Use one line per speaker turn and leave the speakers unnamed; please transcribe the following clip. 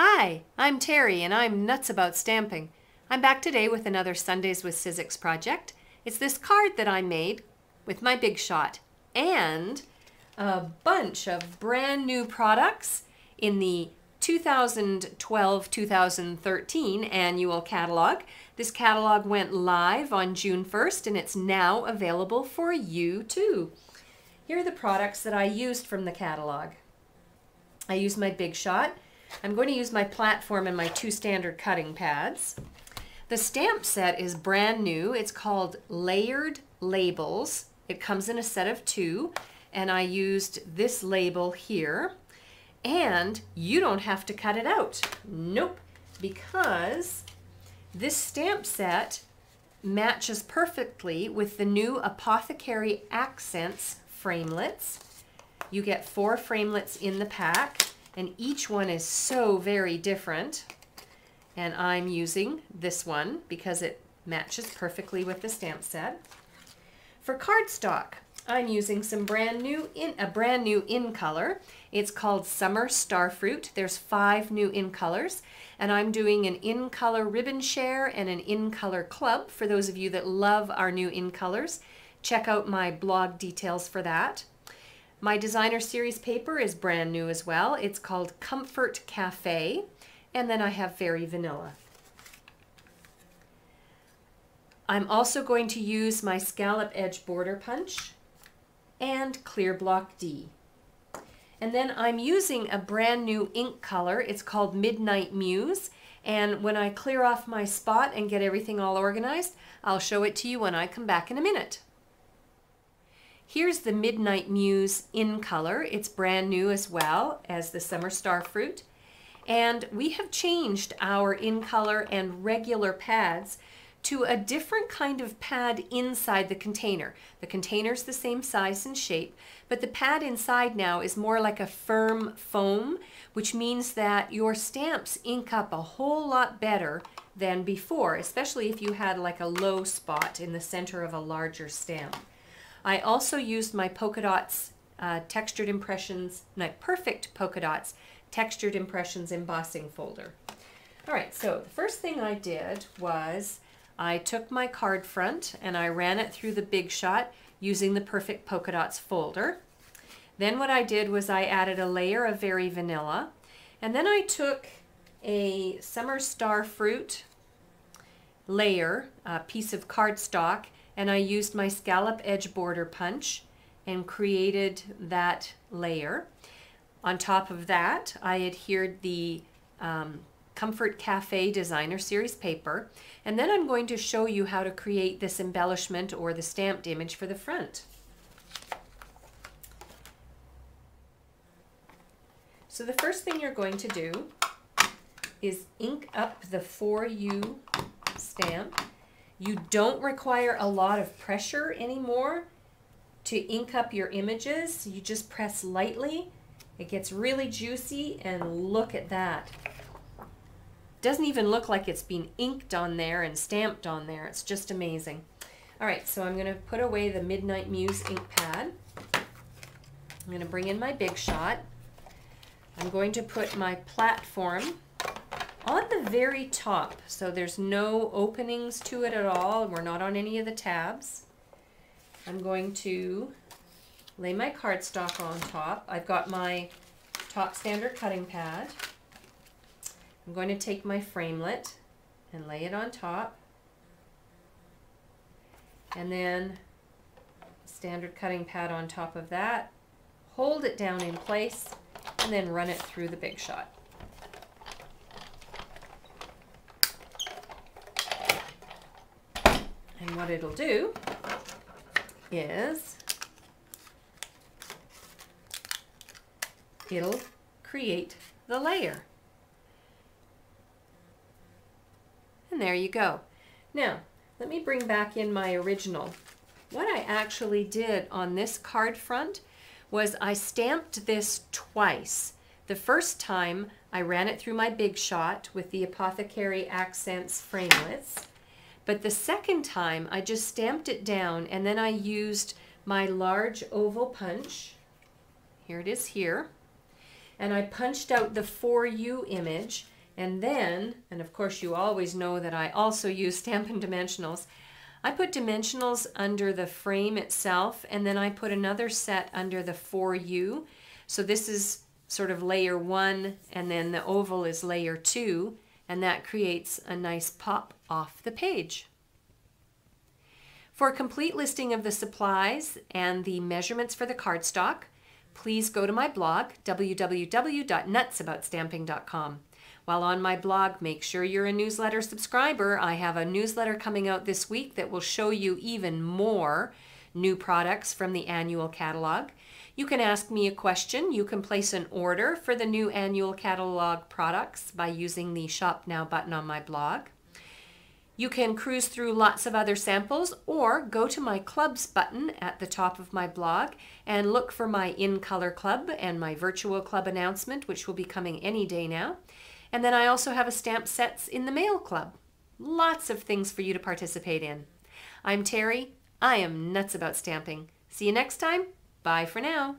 Hi, I'm Terry and I'm nuts about stamping. I'm back today with another Sundays with Sizzix project. It's this card that I made with my Big Shot and a bunch of brand new products in the 2012-2013 annual catalog. This catalog went live on June 1st and it's now available for you too. Here are the products that I used from the catalog. I used my Big Shot. I'm going to use my platform and my 2 standard cutting pads. The stamp set is brand new. It's called Layered Labels. It comes in a set of 2, and I used this label here. And you don't have to cut it out. Nope, because this stamp set matches perfectly with the new Apothecary Accents framelits. You get 4 framelits in the pack, and each one is so very different. And I'm using this one because it matches perfectly with the stamp set. For cardstock, I'm using some brand new in color. It's called Summer Starfruit. There's 5 new in colors, and I'm doing an in color ribbon share and an in color club. For those of you that love our new in colors, check out my blog details for that. My designer series paper is brand new as well. It's called Comfort Cafe, and then I have Very Vanilla. I'm also going to use my scallop edge border punch and Clear Block D. And then I'm using a brand new ink color. It's called Midnight Muse, and when I clear off my spot and get everything all organized, I'll show it to you when I come back in a minute. Here's the Midnight Muse in color. It's brand new as well as the Summer Starfruit. And we have changed our in color and regular pads to a different kind of pad inside the container. The container's the same size and shape, but the pad inside now is more like a firm foam, which means that your stamps ink up a whole lot better than before, especially if you had like a low spot in the center of a larger stamp. I also used my Polka Dots Textured Impressions, my Perfect Polka Dots Textured Impressions embossing folder. All right, so the first thing I did was I took my card front and I ran it through the Big Shot using the Perfect Polka Dots folder. Then what I did was I added a layer of Very Vanilla, and then I took a Summer Starfruit layer, a piece of cardstock, and I used my scallop edge border punch and created that layer. On top of that, I adhered the Comfort Cafe Designer Series paper, and then I'm going to show you how to create this embellishment or the stamped image for the front. So the first thing you're going to do is ink up the For You stamp. You don't require a lot of pressure anymore to ink up your images. You just press lightly. It gets really juicy, and look at that. Doesn't even look like it's been inked on there and stamped on there. It's just amazing. All right, so I'm going to put away the Midnight Muse ink pad. I'm going to bring in my Big Shot. I'm going to put my platform on the very top, so there's no openings to it at all. We're not on any of the tabs. I'm going to lay my cardstock on top. I've got my top standard cutting pad. I'm going to take my framelit and lay it on top, and then standard cutting pad on top of that. Hold it down in place and then run it through the Big Shot. And what it'll do is it'll create the layer. And there you go. Now, let me bring back in my original. What I actually did on this card front was I stamped this twice. The first time I ran it through my Big Shot with the Apothecary Accents framelits. But the second time, I just stamped it down, and then I used my large oval punch. Here it is here. and I punched out the For You image, and then, and of course you always know that I also use Stampin' Dimensionals, I put dimensionals under the frame itself, and then I put another set under the For You. So this is sort of layer 1, and then the oval is layer 2, and that creates a nice pop off the page. For a complete listing of the supplies and the measurements for the cardstock, please go to my blog, www.nutsaboutsstamping.com. While on my blog, make sure you're a newsletter subscriber. I have a newsletter coming out this week that will show you even more new products from the annual catalog. You can ask me a question. You can place an order for the new annual catalog products by using the Shop Now button on my blog. You can cruise through lots of other samples or go to my clubs button at the top of my blog and look for my In Color Club and my virtual club announcement, which will be coming any day now. And then I also have a Stamp Sets in the Mail Club. Lots of things for you to participate in. I'm Terry. I am nuts about stamping. See you next time. Bye for now.